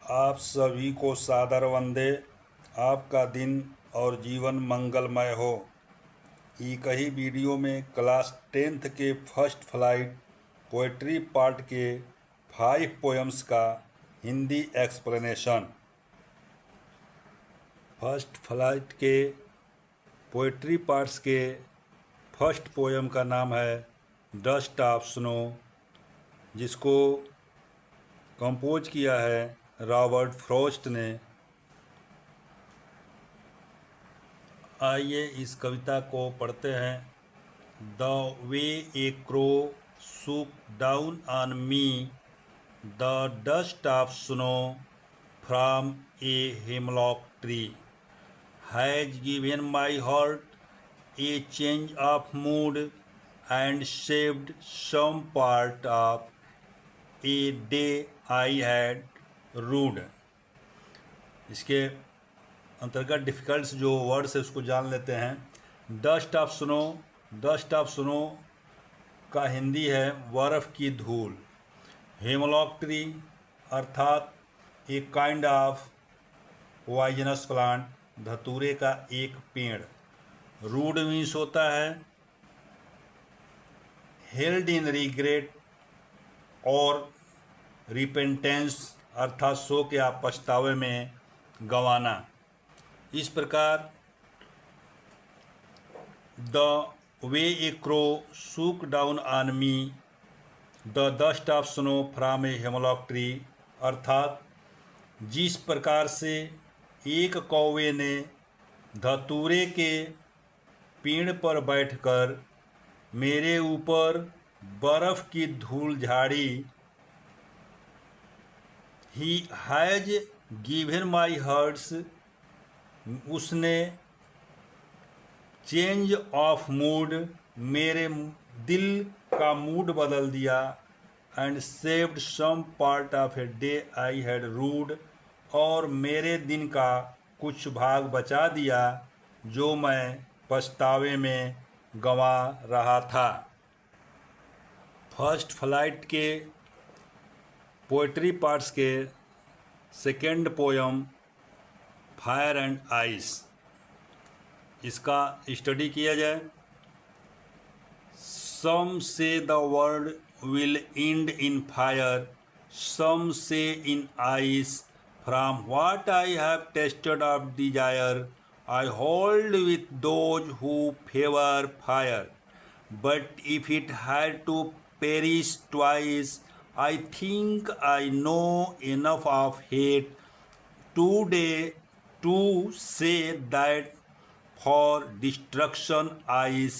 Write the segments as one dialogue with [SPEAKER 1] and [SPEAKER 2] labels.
[SPEAKER 1] आप सभी को सादर वंदे। आपका दिन और जीवन मंगलमय हो। एक ही वीडियो में क्लास 10th के फर्स्ट फ्लाइट पोएट्री पार्ट के 5 पोएम्स का हिंदी एक्सप्लेनेशन। फर्स्ट फ्लाइट के पोएट्री पार्ट्स के फर्स्ट पोएम का नाम है डस्ट ऑफ स्नो, जिसको कंपोज किया है रॉबर्ट फ्रॉस्ट ने। आइए इस कविता को पढ़ते हैं। The way a crow shook down on me, the dust of snow from a hemlock tree has given my heart a change of mood and saved some part of a day I had rued. इसके अंतर्गत difficult जो words है उसको जान लेते हैं। Dust of snow, dust of snow का हिंदी है बर्फ़ की धूल। हेमलॉक ट्री अर्थात एक काइंड ऑफ पॉइजनस प्लांट, धतूरे का एक पेड़। रूड मीन्स होता है हेल्ड इन रिग्रेट और रिपेंटेंस अर्थात शोक या पछतावे में गंवाना। इस प्रकार the way a crow shook down on me, the dust of snow from a hemlock tree अर्थात जिस प्रकार से एक कौवे ने धतूरे के पेड़ पर बैठकर मेरे ऊपर बर्फ़ की धूल झाड़ी। He has given my hearts, उसने चेंज ऑफ मूड, मेरे दिल का मूड बदल दिया। And saved some part of a day I had rued, और मेरे दिन का कुछ भाग बचा दिया जो मैं पछतावे में गंवा रहा था। फर्स्ट फ्लाइट के पोएट्री पार्ट्स के second poem fire and ice, इसका स्टडी किया जाए। Some say the world will end in fire, some say in ice, from what I have tasted of desire I hold with those who favour fire, but if it had to perish twice I think I know enough of hate today to say that for destruction ice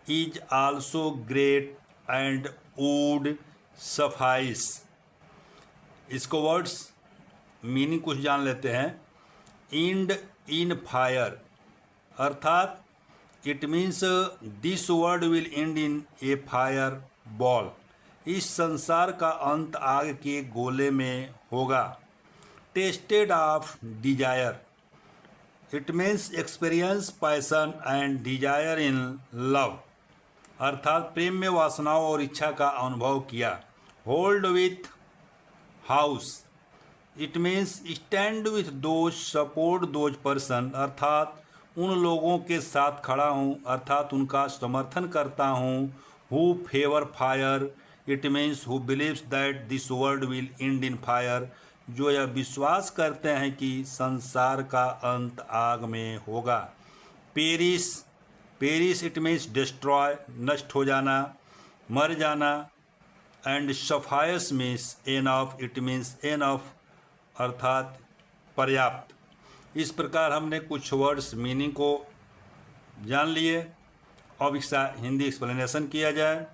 [SPEAKER 1] is also great and would suffice। इसको words meaning कुछ जान लेते हैं। End in fire अर्थात it means this word will end in A fire ball, इस संसार का अंत आग के गोले में होगा। Tested of Dzire, it means experience passion and desire in love अर्थात प्रेम में वासनाओं और इच्छा का अनुभव किया। Hold with house, it means stand with those, support those person अर्थात उन लोगों के साथ खड़ा हूँ अर्थात उनका समर्थन करता हूँ। Who favour fire, it means who believes that this world will end in fire, जो यह विश्वास करते हैं कि संसार का अंत आग में होगा। Perish, perish it means destroy, नष्ट हो जाना, मर जाना। And suffice means enough, it means enough अर्थात पर्याप्त। इस प्रकार हमने कुछ वर्ड्स मीनिंग को जान लिए। अब इसका हिंदी एक्सप्लेनेशन किया जाए।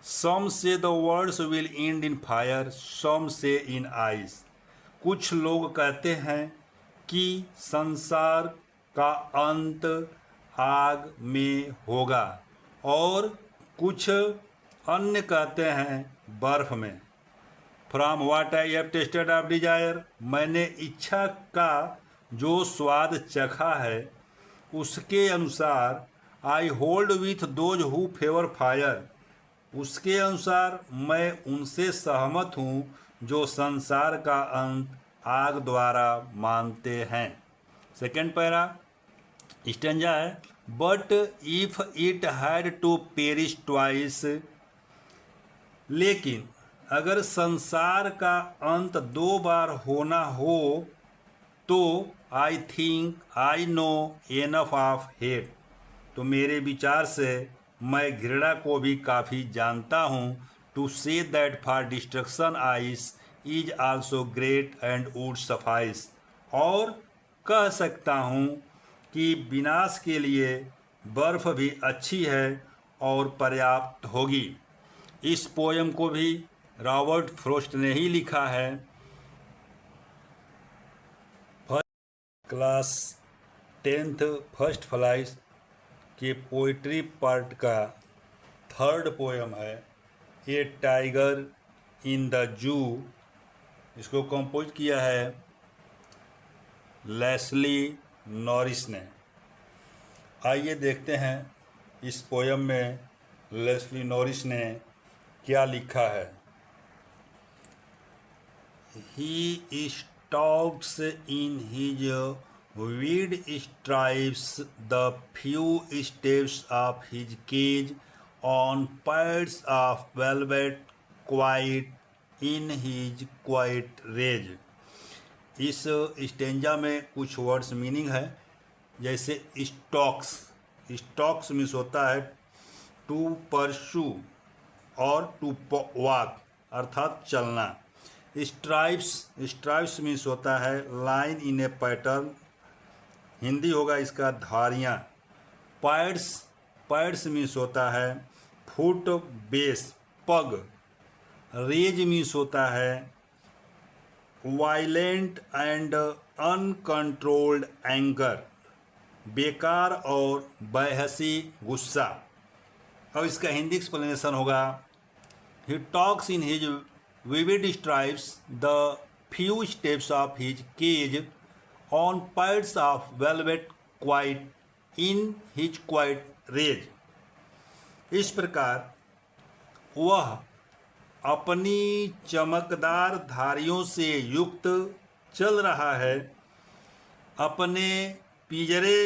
[SPEAKER 1] Some say the words will end in fire, some say in ice, कुछ लोग कहते हैं कि संसार का अंत आग में होगा, और कुछ अन्य कहते हैं बर्फ में। From what I have tasted of Dzire, मैंने इच्छा का जो स्वाद चखा है उसके अनुसार। आई hold with those who favour fire, उसके अनुसार मैं उनसे सहमत हूँ जो संसार का अंत आग द्वारा मानते हैं। सेकेंड पैरा स्टेंजा है, but if it had to perish twice, लेकिन अगर संसार का अंत 2 बार होना हो तो I think I know enough of hate, तो मेरे विचार से मैं घृणा को भी काफ़ी जानता हूँ। To say that for destruction ice is also great and would suffice, और कह सकता हूँ कि विनाश के लिए बर्फ भी अच्छी है और पर्याप्त होगी। इस पोयम को भी रॉबर्ट फ्रॉस्ट ने ही लिखा है। क्लास 10th फर्स्ट फ्लाइट के पोइट्री पार्ट का थर्ड पोयम है ए टाइगर इन द जू। इसको कंपोज किया है लेस्ली नॉरिस ने। आइए देखते हैं इस पोयम में लेस्ली नॉरिस ने क्या लिखा है। ही stalks in his weed stripes the few steps of his cage on pads of velvet quiet in his quiet rage। इस स्टेंजा में कुछ वर्ड्स मीनिंग है, जैसे स्टॉक्स। स्टॉक्स मीन्स होता है टू परस्यू और टू वॉक अर्थात चलना। स्ट्राइप्स मीन्स होता है line in A pattern, Hindi होगा इसका धारियाँ। पैड्स मीन्स होता है फुट बेस पग। रेज मीन्स होता है वायलेंट एंड अनकंट्रोल्ड एंगर, बेकार और बेहसी गुस्सा। अब इसका हिंदी एक्सप्लेनेशन होगा, he talks in his vivid stripes the few steps of his cage on pads of velvet quiet in his quiet rage। इस प्रकार वह अपनी चमकदार धारियों से युक्त चल रहा है, अपने पिंजरे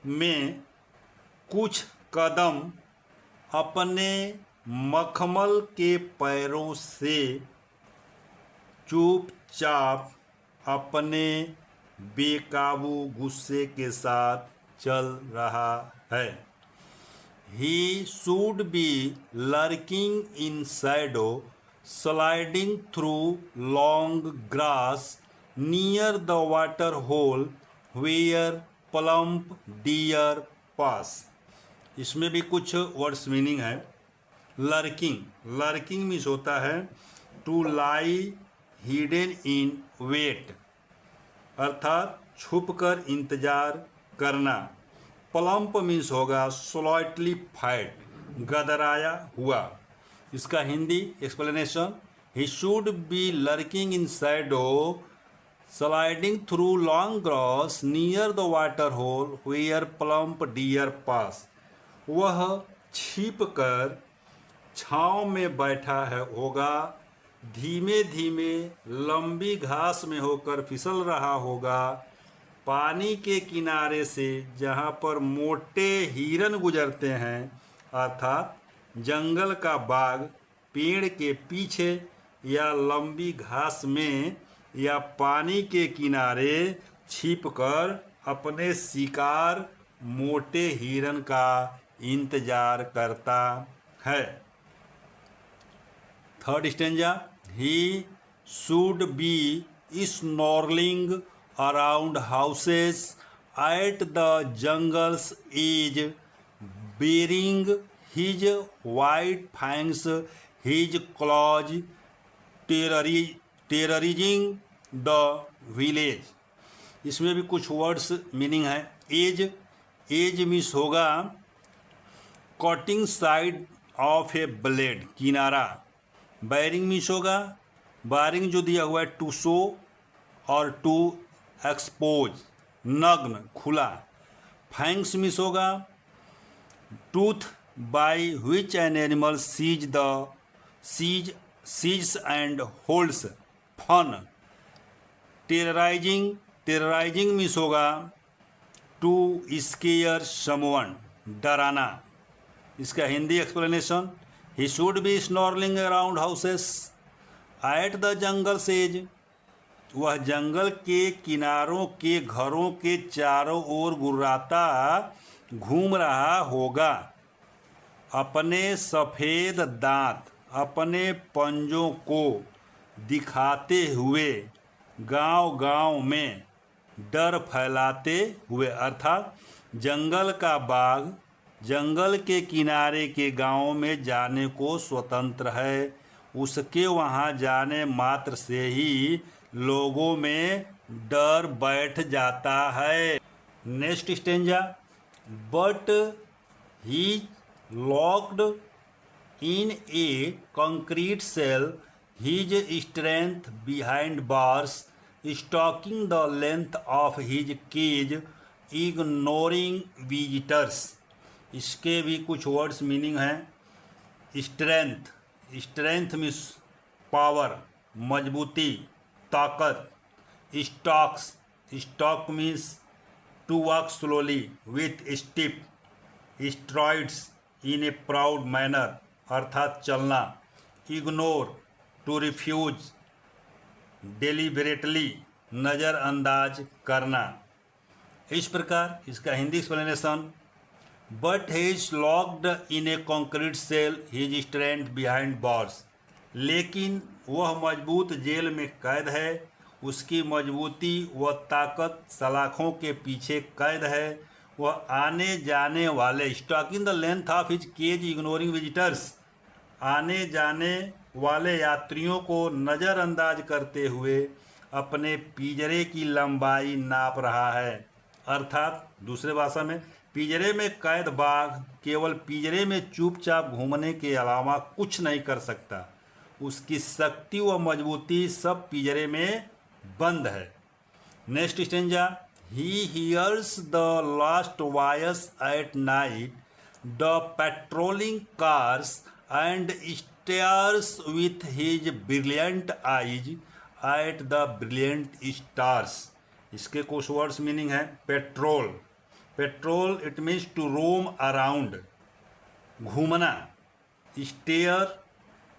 [SPEAKER 1] में कुछ कदम अपने मखमल के पैरों से चुपचाप अपने बेकाबू गुस्से के साथ चल रहा है। He should be lurking in shadow, sliding through long grass near the water hole where plump deer pass। इसमें भी कुछ वर्ड्स मीनिंग है। लर्किंग मीन्स होता है to lie hidden in wait अर्थात छुपकर इंतजार करना। प्लम्प मीन्स होगा स्लाइटली फैट गदराया हुआ। इसका Hindi explanation, he should be lurking in shadow sliding through long grass near the water hole where plump deer pass. वह छिप कर छाँव में बैठा है होगा, धीमे धीमे लंबी घास में होकर फिसल रहा होगा, पानी के किनारे से जहाँ पर मोटे हिरन गुजरते हैं, अर्थात जंगल का बाग पेड़ के पीछे या लंबी घास में या पानी के किनारे छिपकर अपने शिकार मोटे हिरन का इंतजार करता है। Third stanza, he should be snarling around houses at the jungle's edge baring his white fangs his claws terrorising the village. इसमें भी कुछ वर्ड्स मीनिंग है। एज मीन्स होगा cutting side of a blade किनारा। बैरिंग मीन्स होगा baring जो दिया हुआ है टू शो और टू एक्सपोज नग्न खुला। फैंग्स मीन्स होगा tooth by which an animal seizes and holds fun. Terrorising, terrorising means होगा टू स्केयर समवन, डराना। इसका Hindi explanation, he should be snarling around houses at the jungle edge, वह जंगल के किनारों के घरों के चारों ओर गुर्राता घूम रहा होगा। अपने सफ़ेद दांत, अपने पंजों को दिखाते हुए गांव-गांव में डर फैलाते हुए, अर्थात जंगल का बाघ जंगल के किनारे के गांव में जाने को स्वतंत्र है। उसके वहां जाने मात्र से ही लोगों में डर बैठ जाता है। Next stanza, but he locked in a concrete cell, his strength behind bars, stalking the length of his cage, ignoring visitors. इसके भी कुछ वर्ड्स मीनिंग हैं। स्ट्रेंथ, स्ट्रेंथ मीन्स पावर, मजबूती, ताकत। Stalks, stalk means to walk slowly with stiff strides in a proud manner, अर्थात चलना। Ignore, to refuse, deliberately, नज़रअंदाज करना। इस प्रकार इसका Hindi explanation, but he is locked in a concrete cell, his strength behind bars, लेकिन वह मजबूत जेल में कैद है, उसकी मजबूती व ताकत सलाखों के पीछे कैद है। वह आने जाने वाले, stalking the length of his cage ignoring visitors, आने जाने वाले यात्रियों को नज़रअंदाज करते हुए अपने पिंजरे की लंबाई नाप रहा है। अर्थात दूसरे भाषा में, पिंजरे में कैद बाघ केवल पिंजरे में चुपचाप घूमने के अलावा कुछ नहीं कर सकता। उसकी शक्ति व मजबूती सब पिंजरे में बंद है। Next stanza, he hears the last voice at night, the patrolling cars and stares with his brilliant eyes at the brilliant stars. इसके कुछ वर्ड्स मीनिंग है। Patrol, patrol it means to roam around, घूमना। Stare,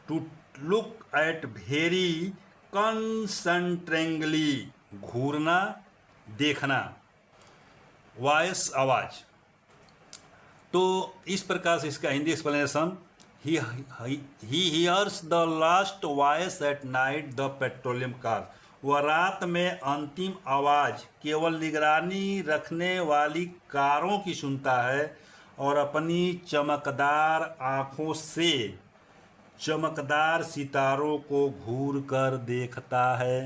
[SPEAKER 1] to look at very concentratedly, घूरना, देखना। Voice, आवाज। तो इस प्रकार से इसका Hindi explanation, he hears the last voice at night the petroleum car, वह रात में अंतिम आवाज़ केवल निगरानी रखने वाली कारों की सुनता है और अपनी चमकदार आँखों से चमकदार सितारों को घूर कर देखता है।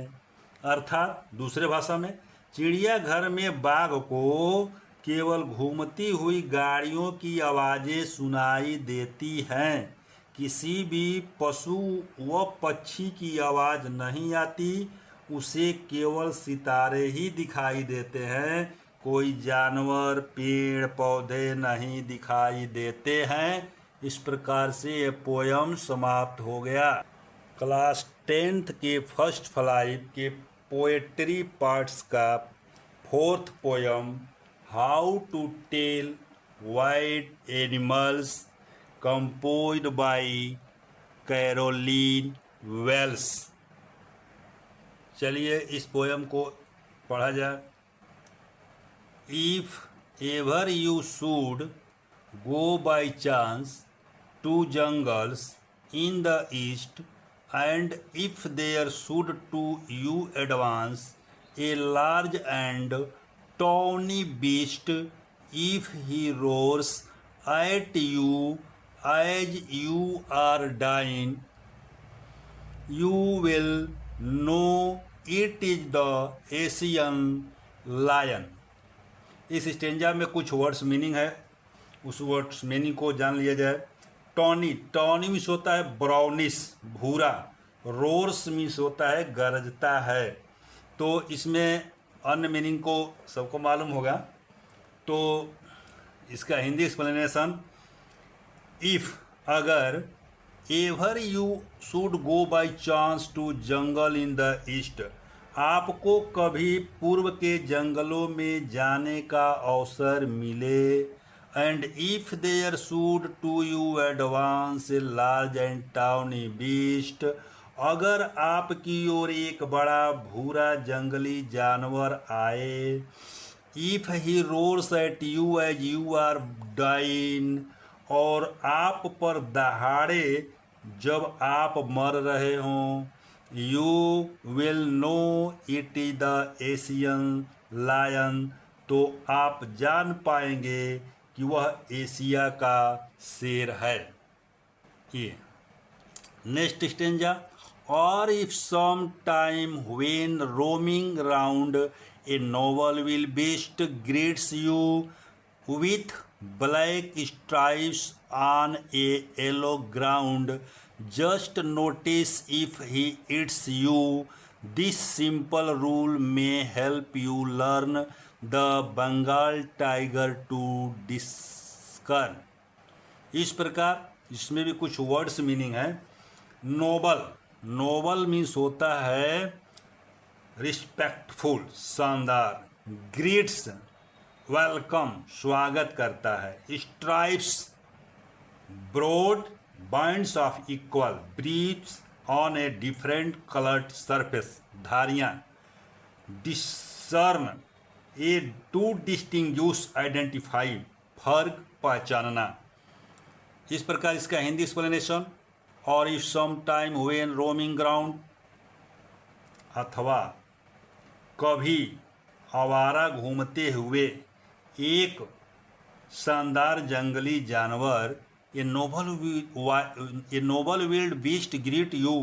[SPEAKER 1] अर्थात दूसरे भाषा में, चिड़ियाघर में बाघ को केवल घूमती हुई गाड़ियों की आवाज़ें सुनाई देती हैं, किसी भी पशु व पक्षी की आवाज़ नहीं आती, उसे केवल सितारे ही दिखाई देते हैं, कोई जानवर पेड़ पौधे नहीं दिखाई देते हैं। इस प्रकार से ये पोयम समाप्त हो गया। क्लास 10th के फर्स्ट फ्लाइट के पोएट्री पार्ट्स का fourth poem, how to tell wild animals, composed by Carolyn Wells. चलिए इस पोयम को पढ़ा जाए। If ever you should go by chance to jungles in the east, and if there should to you advance a large and tawny beast, if he roars at you as you are dying, you will know it is the Asian lion। इस stanza में कुछ words meaning है, उस words meaning को जान लिया जाए। Tony, Tony means होता है ब्राउनिश, भूरा। रोर्स मीन्स होता है गरजता है। तो इसमें अन्य मीनिंग को सबको मालूम होगा। तो इसका हिंदी एक्सप्लेनेशन, इफ़, अगर, ever you should go by chance to jungle in the east, आपको कभी पूर्व के जंगलों में जाने का अवसर मिले and if there should to you advance a large and tawny beast, अगर आपकी ओर एक बड़ा भूरा जंगली जानवर आए, if he roars at you as you are dying, और आप पर दहाड़े जब आप मर रहे हों, you will know it is the Asian lion, तो आप जान पाएंगे कि वह एशिया का शेर है। ये नेक्स्ट स्टेंजा, और if some time when roaming round a noble wild beast greets you with black stripes on a yellow ground, just notice if he eats you. This simple rule may help you learn the Bengal tiger to discern. इस प्रकार इसमें भी कुछ words meaning है। Noble, noble means होता है respectful, शानदार। Greets, welcome, स्वागत करता है। Stripes, broad bands of equal breadths on a different coloured surface, धारियां। Discern, a to distinguish, identify, फर्क, पहचानना। इस प्रकार इसका हिंदी एक्सप्लेनेशन, और if some time when roaming ground, अथवा कभी आवारा घूमते हुए एक शानदार जंगली जानवर, a noble wild beast greet you,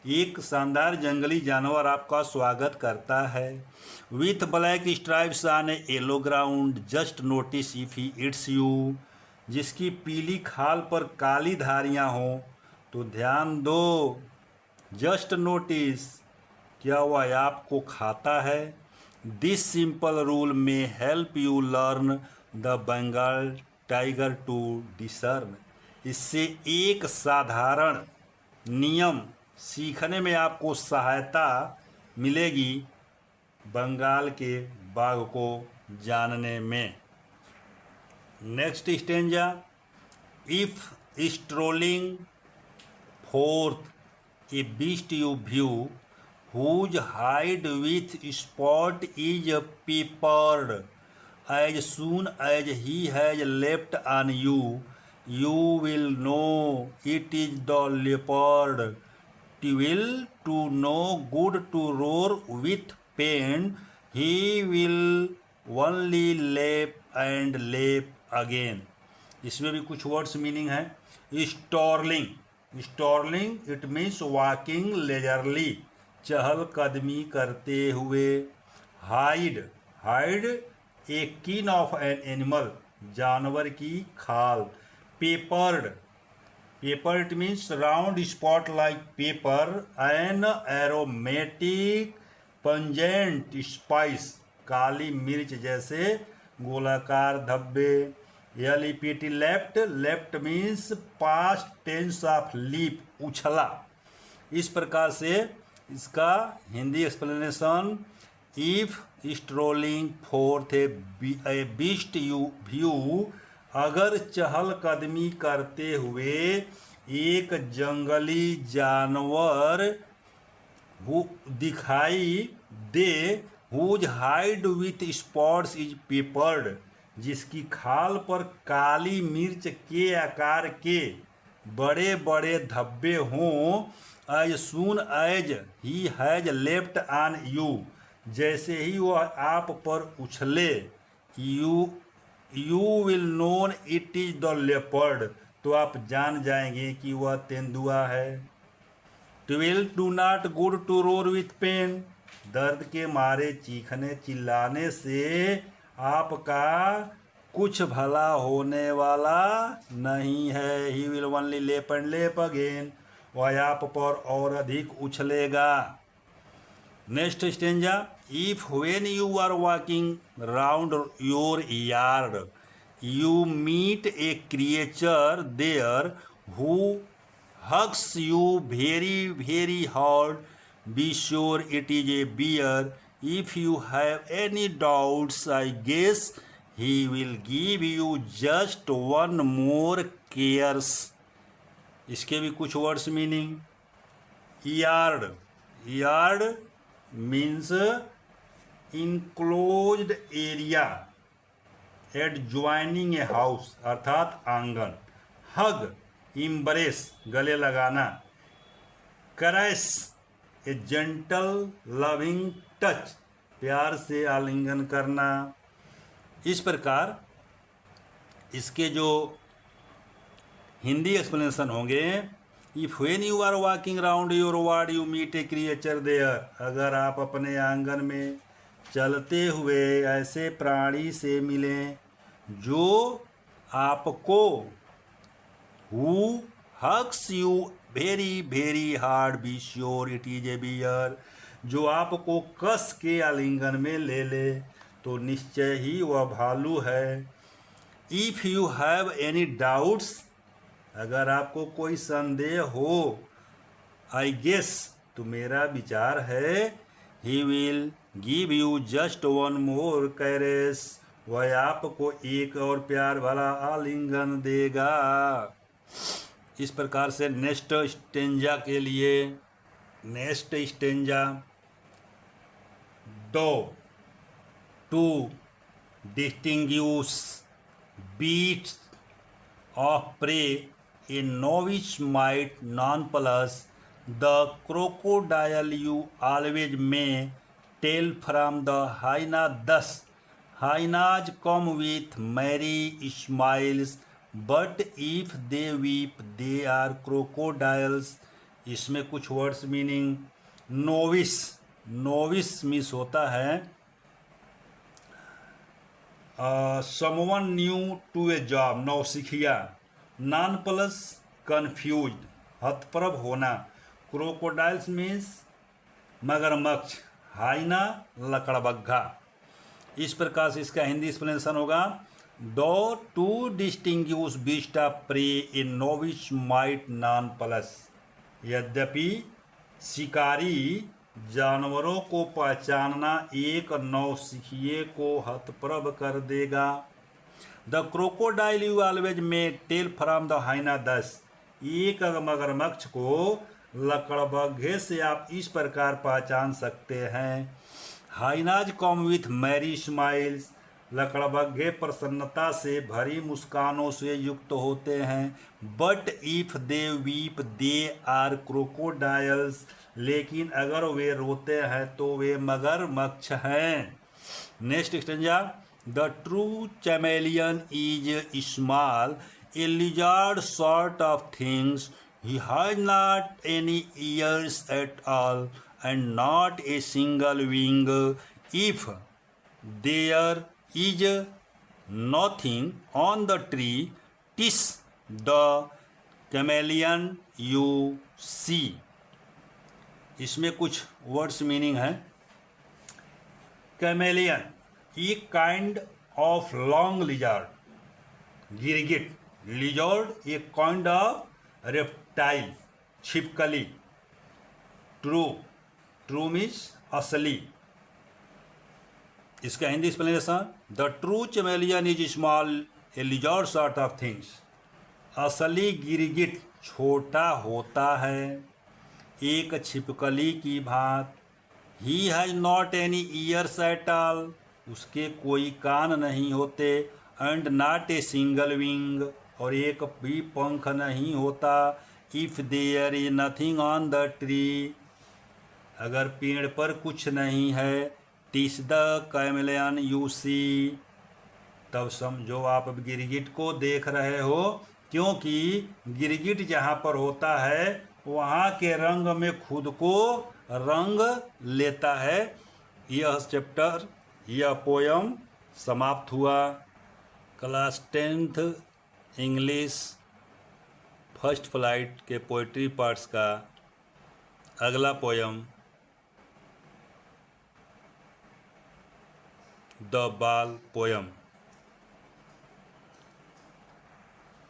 [SPEAKER 1] एक शानदार जंगली जानवर आपका स्वागत करता है। With black stripes on A yellow ground, just notice if he it's you, जिसकी पीली खाल पर काली धारियां हों तो ध्यान दो। जस्ट नोटिस, क्या वह आपको खाता है। दिस सिंपल रूल में help you learn the Bengal tiger to discern, इससे एक साधारण नियम सीखने में आपको सहायता मिलेगी बंगाल के बाघ को जानने में। Next stanza, if strolling forth a beast you view whose hide with spot is peppered, as soon as he has leapt on you, you will know it is the leopard. Twill to know good to roar with pain, he will only leap and leap again. इसमें भी कुछ words meaning है। स्टॉर्लिंग, स्टॉर्लिंग it means walking leisurely, चहल कदमी करते हुए। Hide, hide ए किन of an animal, जानवर की खाल। Peppered, pepper it means round spot like pepper, an aromatic pungent spice, काली मिर्च जैसे गोलाकार धब्बे। एलिपिटी leapt, leapt means past tense of leap, उछला। इस प्रकार से इसका Hindi explanation, if strolling forth a beast you view, अगर चहल कदमी करते हुए एक जंगली जानवर दिखाई दे, whose hide with spots is peppered, जिसकी खाल पर काली मिर्च के आकार के बड़े बड़े धब्बे हों। as soon as he has leapt on you, जैसे ही वह आप पर उछले, you will know it is the leopard, तो आप जान जाएंगे कि वह तेंदुआ है। Twill do not good to roar with pain, दर्द के मारे चीखने चिल्लाने से आपका कुछ भला होने वाला नहीं है। He will only leap and leap again, वह आप पर और अधिक उछलेगा। Next stanza, if when you are walking round your yard you meet a creature there who hugs you very very hard, be sure it is a bear. If you have any doubts, I guess he will give you just one more cares. इसके भी कुछ words meaning. Yard. Yard means enclosed area adjoining a house, अर्थात आंगन. Hug, embrace, गले लगाना. Caress, a gentle loving touch, प्यार से आलिंगन करना. इस प्रकार इसके जो हिंदी एक्सप्लेनेशन होंगे. If when you are walking round your yard you meet a creature there. अगर आप अपने आंगन में चलते हुए ऐसे प्राणी से मिलें जो आपको who hugs you very very hard, be sure it is a bear, जो आपको कस के आलिंगन में ले ले तो निश्चय ही वह भालू है. If you have any doubts, अगर आपको कोई संदेह हो, आई गेस, तो मेरा विचार है, he will give you just one more caress, वह आपको एक और प्यार भरा आलिंगन देगा. इस प्रकार से नेक्स्ट स्टेंजा के लिए, नेक्स्ट स्टेंजा. दो, to distinguish beasts of prey, a novice might nonplus the crocodile you always may tell from the hyena thus. Hyenas come with merry smiles, but if they weep they are crocodiles. इसमें कुछ words meaning. Novice, novice means होता है someone new to a job, नौसिखिया. Nonplus, confused, हतप्रभ होना. Crocodiles means मगरमच्छ. हाइना, लकड़बग्घा. इस प्रकार से इसका हिंदी एक्सप्लेनेशन होगा. Though to distinguish beast of prey a novice might nonplus. यद्यपि शिकारी जानवरों को पहचानना एक नौसिखिए को हतप्रभ कर देगा. द क्रोकोडाइल यू ऑलवेज में टेल फ्रॉम द हाइना दस. एक मगरमच्छ को लकड़बग्घे से आप इस प्रकार पहचान सकते हैं. Hyenas come with Mary smiles. लकड़बग्घे प्रसन्नता से भरी मुस्कानों से युक्त होते हैं. But if they weep they are crocodiles. लेकिन अगर वे रोते हैं तो वे मगरमच्छ हैं. Next stanza. The true chameleon is small, a lizard sort of things. He has not any ears at all and not a single wing. If there is nothing on the tree, TISS the चैमेलियन you see. इसमें कुछ words meaning है. Chameleon, एक kind of long lizard. गिरगिट, lizard एक kind of reptile, छिपकली. True, true means असली. इसका Hindi explanation. The true chameleon is small, a lizard sort of things. असली गिरगिट छोटा होता है, एक छिपकली की भांत. He has not any ears at all, उसके कोई कान नहीं होते. And not a single wing, और एक भी पंख नहीं होता. If there is nothing on the tree, अगर पेड़ पर कुछ नहीं है. TISS the chameleon you see, तब समझो आप गिरगिट को देख रहे हो, क्योंकि गिरगिट जहाँ पर होता है वहाँ के रंग में खुद को रंग लेता है. यह चैप्टर, यह पोयम समाप्त हुआ. Class 10th English first flight के पोइट्री पार्ट्स का अगला पोयम द बाल पोयम.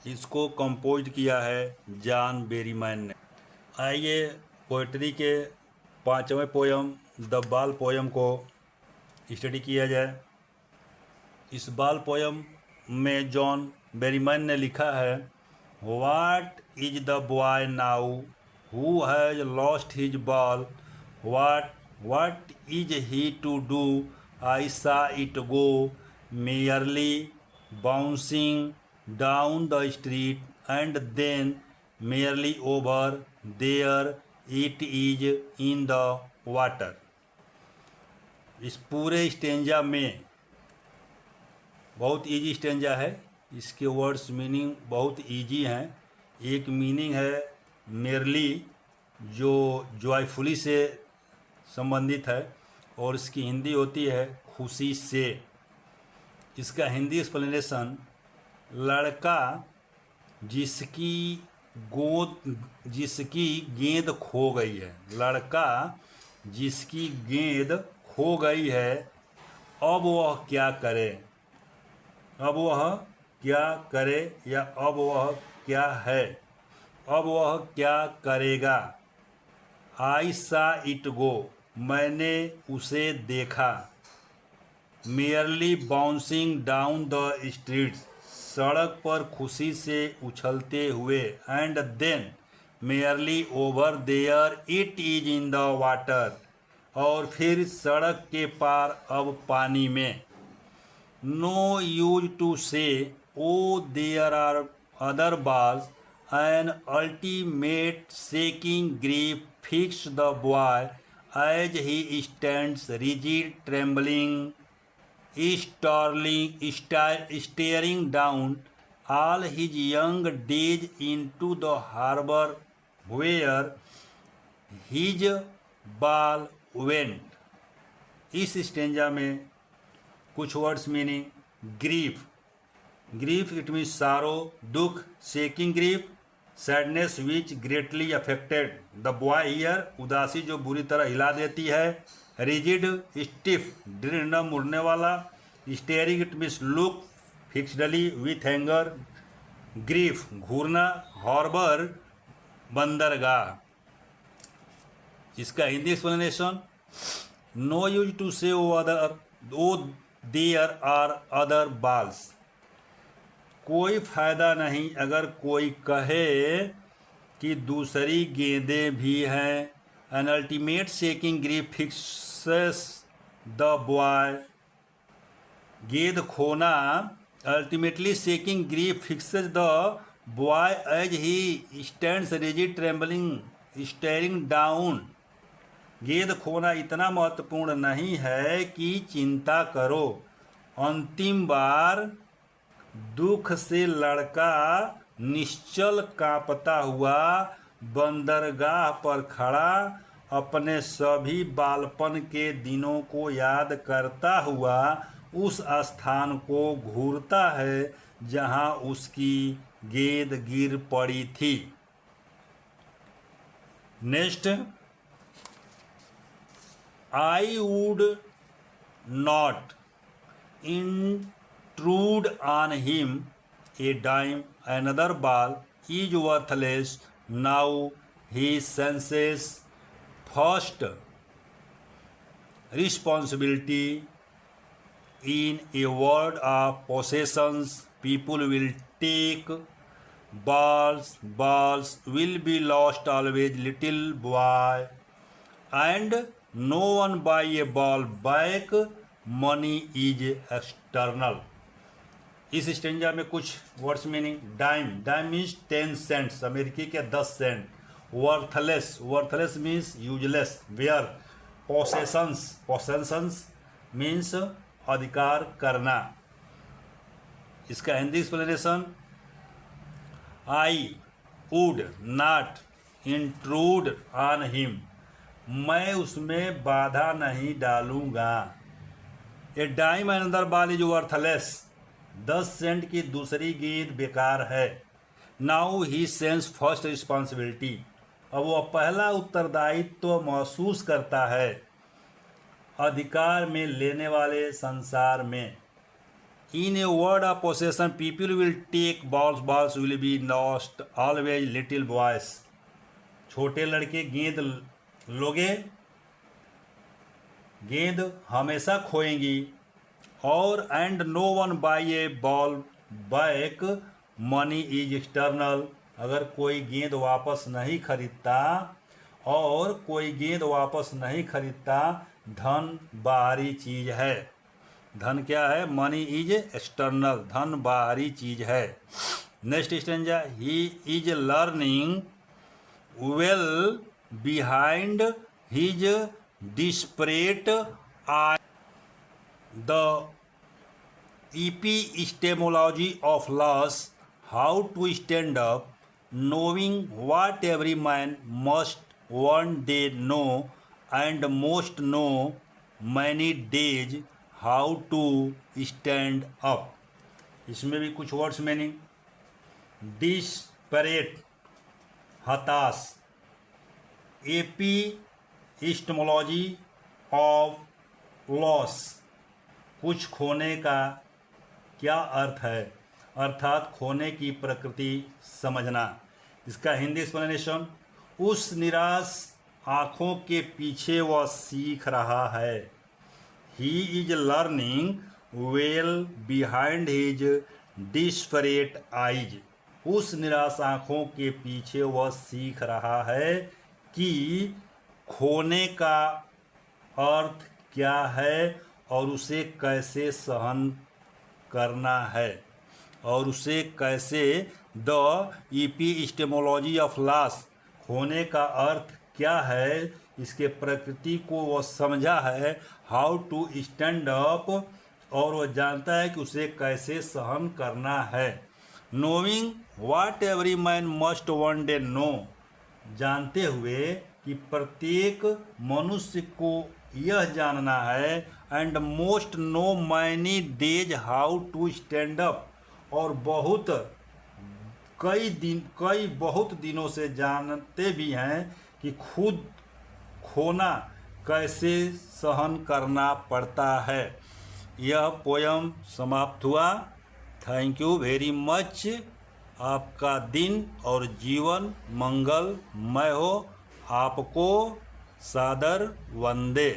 [SPEAKER 1] इसको कंपोज किया है जॉन बेरीमैन ने. आइए पोइट्री के 5वें पोयम द बाल पोयम को स्टडी किया जाए। इस बाल पोयम में जॉन बेरीमैन ने लिखा है, what is the boy now who has lost his ball, what is he to do, I saw it go merely bouncing down the street and then merely over there it is in the water। इस पूरे stanza में बहुत easy stanza है, इसके words meaning बहुत easy हैं। एक meaning है मेरली जो जॉयफुली से संबंधित है और इसकी हिंदी होती है खुशी से। इसका हिंदी एक्सप्लेनेशन, लड़का जिसकी गेंद खो गई है, लड़का जिसकी गेंद खो गई है, अब वह क्या करे, अब वह क्या करे या अब वह क्या है, अब वह क्या करेगा। आई सा इट गो, मैंने उसे देखा। Merely bouncing down the street, सड़क पर खुशी से उछलते हुए। And then merely over there it is in the water, और फिर सड़क के पार अब पानी में। No use to say O there are other balls, an ultimate shaking grief fixed the boy as he stands rigid, trembling, staring down all his young days into the harbor where his ball went। इस stanza में कुछ words meaning, grief, grief it means सारो, दुख, shaking grief, sadness which greatly affected the boy year, उदासी जो बुरी तरह हिला देती है। रिजिड स्टिफ, दृढ़ न मुड़ने वाला। Staring it means look fixedly with anger. Grief घूरना। हार्बर बंदरगाह। इसका Hindi explanation, no use to say O there are other balls, कोई फायदा नहीं अगर कोई कहे कि दूसरी गेंदें भी हैं। An ultimate shaking grief fixes the boy, गेंद खोना। Ultimately shaking grief fixes the boy as he stands rigid trembling staring down, गेंद खोना इतना महत्वपूर्ण नहीं है कि चिंता करो। अंतिम बार दुख से लड़का निश्चल कांपता हुआ बंदरगाह पर खड़ा अपने सभी बालपन के दिनों को याद करता हुआ उस स्थान को घूरता है जहां उसकी गेंद गिर पड़ी थी। Next, I would not intrude on him a dime, another ball is worthless, now he senses first responsibility. In a world of possessions, people will take balls will be lost always, little boy, and no one buy a ball back, money is external। इस stanza में कुछ words meaning, dime, dime means 10 cents, अमेरिकी के 10 cent. Worthless, worthless means useless, वेयर। Possessions, possessions means अधिकार करना। इसका Hindi explanation, I would not intrude on him, मैं उसमें बाधा नहीं डालूंगा। A dime another ball is worthless, 10 cent की दूसरी गेंद बेकार है। Now he sense first responsibility, अब वह पहला उत्तरदायित्व तो महसूस करता है अधिकार में लेने वाले संसार में। In a word of possession people will take balls, balls will be lost always, little boys, छोटे लड़के गेंद लोगे गेंद हमेशा खोएंगी। और and no one buy a ball back, money is external. अगर कोई गेंद वापस नहीं खरीदता और कोई गेंद वापस नहीं खरीदता, धन बाहरी चीज है। धन क्या है? मनी इज एक्सटर्नल, धन बाहरी चीज है। Next stanza, he is learning well behind his desperate I. The epistemology of loss, how to stand up, knowing what every man must one day know and most know many days, how to stand up। इसमें भी कुछ words meaning. Desperate हताश, epistemology of loss कुछ खोने का क्या अर्थ है, अर्थात खोने की प्रकृति समझना। इसका हिंदी एक्सप्लेनेशन, उस निराश आँखों के पीछे वह सीख रहा है। He is learning well behind his desperate eyes. उस निराश आँखों के पीछे वह सीख रहा है कि खोने का अर्थ क्या है और उसे कैसे सहन करना है, और उसे कैसे द एपिस्टेमोलॉजी ऑफ लॉस, खोने का अर्थ क्या है, इसके प्रकृति को वह समझा है। हाउ टू स्टैंड अप, और वह जानता है कि उसे कैसे सहन करना है। Knowing what every man must one day know, जानते हुए कि प्रत्येक मनुष्य को यह जानना है। And most know many days how to stand up, और कई बहुत दिनों से जानते भी हैं कि खुद खोना कैसे सहन करना पड़ता है। यह पोयम समाप्त हुआ। Thank you very much. आपका दिन और जीवन मंगलमय हो। आपको सादर वंदे।